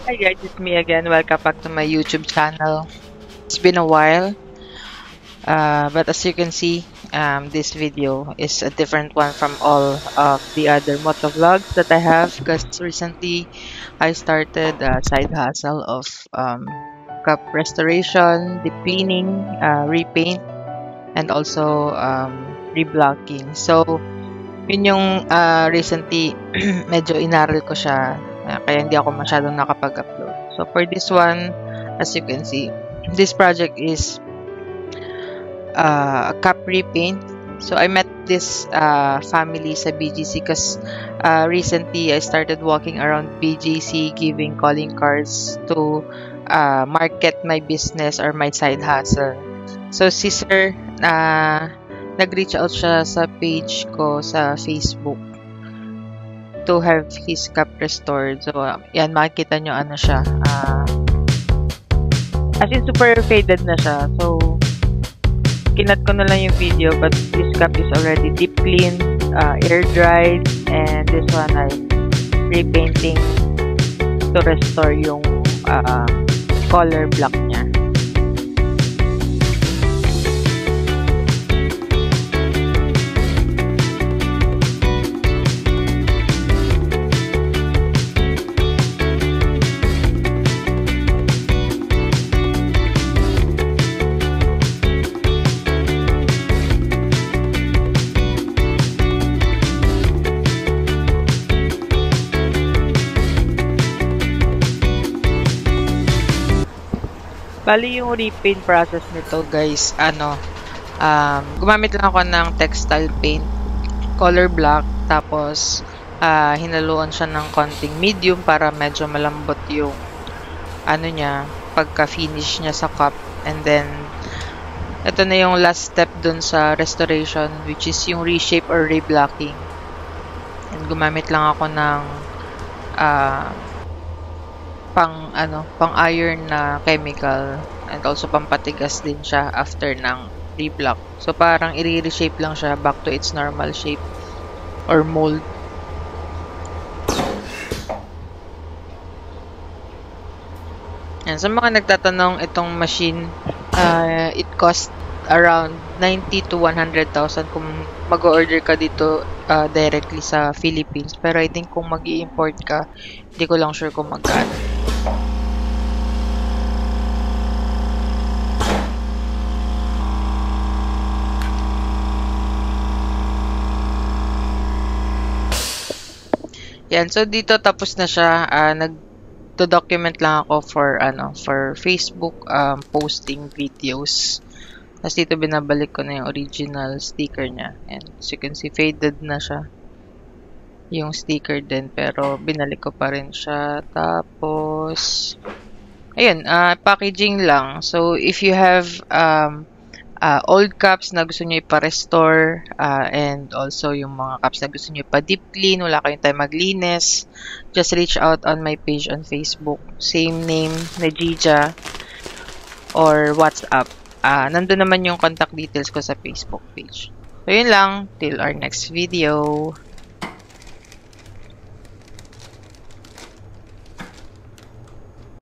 Hi guys, it's me again. Welcome back to my YouTube channel. It's been a while, but as you can see, this video is a different one from all of the other motovlogs that I have because recently I started a side hustle of cup restoration, deep cleaning, repaint, and also reblocking. So, yun yung recently medyo inaral ko siya kaya hindi ako masyadong nakapag-upload. So for this one, as you can see, this project is a cup repaint. So I met this family sa BGC because recently I started walking around BGC giving calling cards to market my business or my side hustle. So si Sir, nag-reach out siya sa page ko sa Facebook to have his cup restored. So, yan, makikita nyo ano siya. As in, super faded na siya. So, kinat ko na lang yung video, but this cup is already deep cleaned, air dried, and this one I'm repainting to restore yung color black niya. Bali yung repaint process nito guys, gumamit lang ako ng textile paint, color black, tapos hinaluan siya ng konting medium para medyo malambot yung niya, pagka-finish niya sa cup. And then, ito na yung last step dun sa restoration, which is yung reshape or reblocking. And gumamit lang ako ng pang iron na chemical, and also pampatigas din siya after ng reblock. So parang i-reshape lang siya back to its normal shape or mold. And sa mga nagtatanong, itong machine, it cost around 90 to 100,000 kung mag-order ka dito directly sa Philippines. Pero I think kung mag-i-import ka, hindi ko lang sure kung magkano. Yan, so dito tapos na siya. Nag-document lang ako for Facebook posting videos. Tapos dito binabalik ko na yung original sticker niya. And as you can see, faded na siya yung sticker din, pero binalik ko pa rin siya. Tapos ayun, packaging lang. So if you have old cups na gusto nyo ipa-restore, and also yung mga cups na gusto nyo ipa-deep clean, wala kayong time maglinis, just reach out on my page on Facebook. Same name, Najija, or WhatsApp. Nandun naman yung contact details ko sa Facebook page. So yun lang, till our next video.